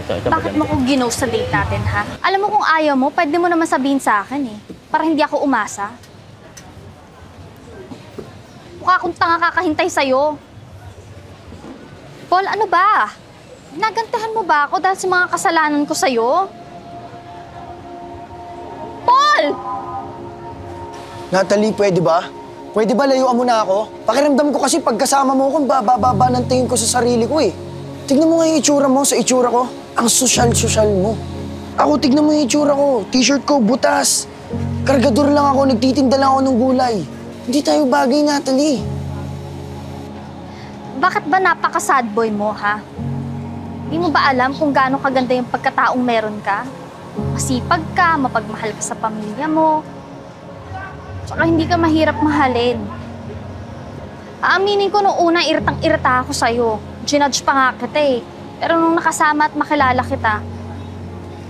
Bakit mo ko ginost sa date natin, ha? Alam mo kung ayaw mo, pwede mo naman sabihin sa akin, eh. Para hindi ako umasa. Mukha akong tanga kakahintay sa'yo. Paul, ano ba? Nagantahan mo ba ako dahil sa mga kasalanan ko sa'yo? Paul! Natalie, pwede ba? Pwede ba layuan mo na ako? Pakiramdam ko kasi pagkasama mo kung bababa ng tingin ko sa sarili ko eh. Tignan mo nga yung itsura mo sa itsura ko. Ang sosyal-sosyal mo. Ako, tignan mo yung itsura ko. T-shirt ko, butas. Kargador lang ako, nagtitinda lang ako ng gulay. Hindi tayo bagay, Natalie. Bakit ba napaka-sad boy mo, ha? Hindi mo ba alam kung gaano kaganda yung pagkataong meron ka? Masipag ka, mapagmahal ka sa pamilya mo. Tsaka hindi ka mahirap mahalin. Aaminin ko nung una, iritang-irita ako sa'yo. Ginudge pa nga kita eh. Pero nung nakasama at makilala kita,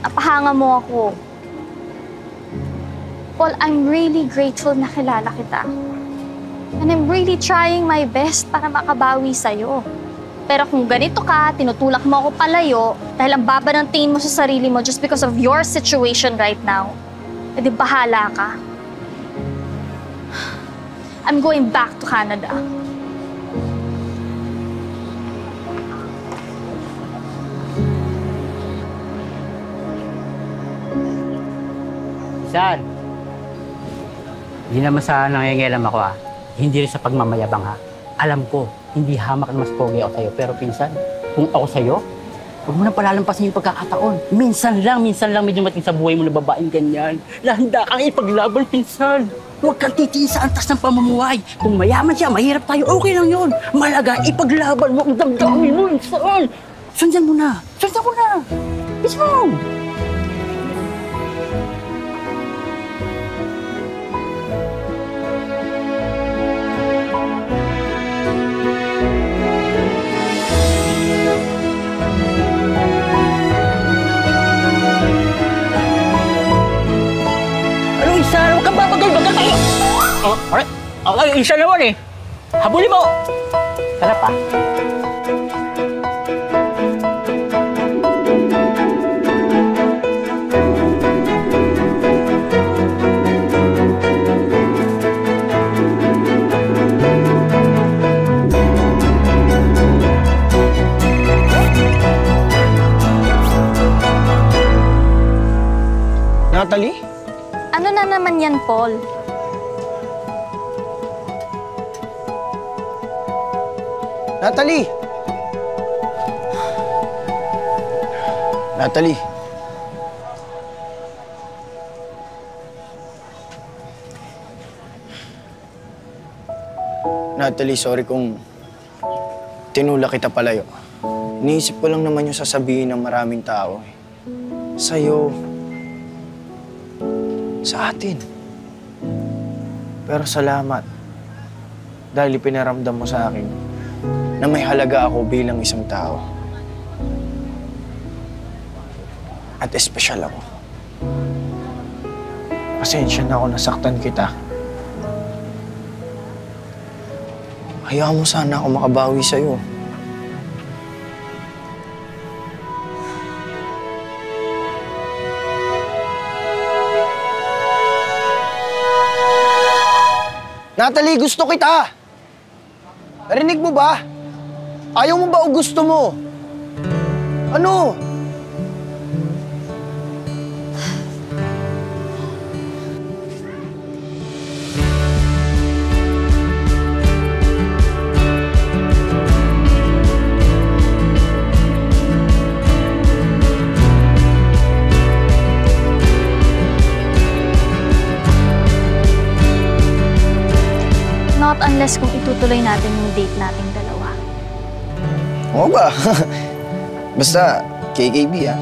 napahanga mo ako. Paul, I'm really grateful na kilala kita. And I'm really trying my best para makabawi sa'yo. Pero kung ganito ka, tinutulak mo ako palayo dahil ang baba ng tingin mo sa sarili mo just because of your situation right now, edi bahala ka. I'm going back to Canada. Saan? Hindi naman sa nangingialam ako ha. Hindi rin sa pagmamayabang ha. Alam ko, hindi hamak na mas pogi ako sa'yo. Pero pinsan, kung ako sa'yo, huwag mo nang palalampasin yung pagkakataon. Minsan lang may dumating sa buhay mo na babaeng ganyan. Handa kang ipaglaban, pinsan. Huwag kang titiin sa antas ng pamumuhay. Kung mayaman siya, mahirap tayo, okay lang yun. Malaga, ipaglaban mo ang damdamin mo, pinsan. Sundan mo na. Sundan mo na. Mismo. Huwag kang babagal-bagal tayo! Oh, alright. Okay, isa naman eh. Habulin mo! Tara pa. Natalie? Ano na naman yan, Paul? Natalie! Natalie. Natalie, sorry kung tinulak kita palayo. Iniisip ko lang naman yung sasabihin ng maraming tao. Sa'yo. Sa atin. Pero salamat. Dahil ipinaramdam mo sa akin na may halaga ako bilang isang tao. At espesyal ako. Pasensya na ako nasaktan kita. Hayaan mo sana ako makabawi sa'yo. Natalie, gusto kita! Narinig mo ba? Ayaw mo ba o gusto mo? Ano? Not unless kung itutuloy natin yung date nating dalawa. Oo ba? Basta, KKB ah.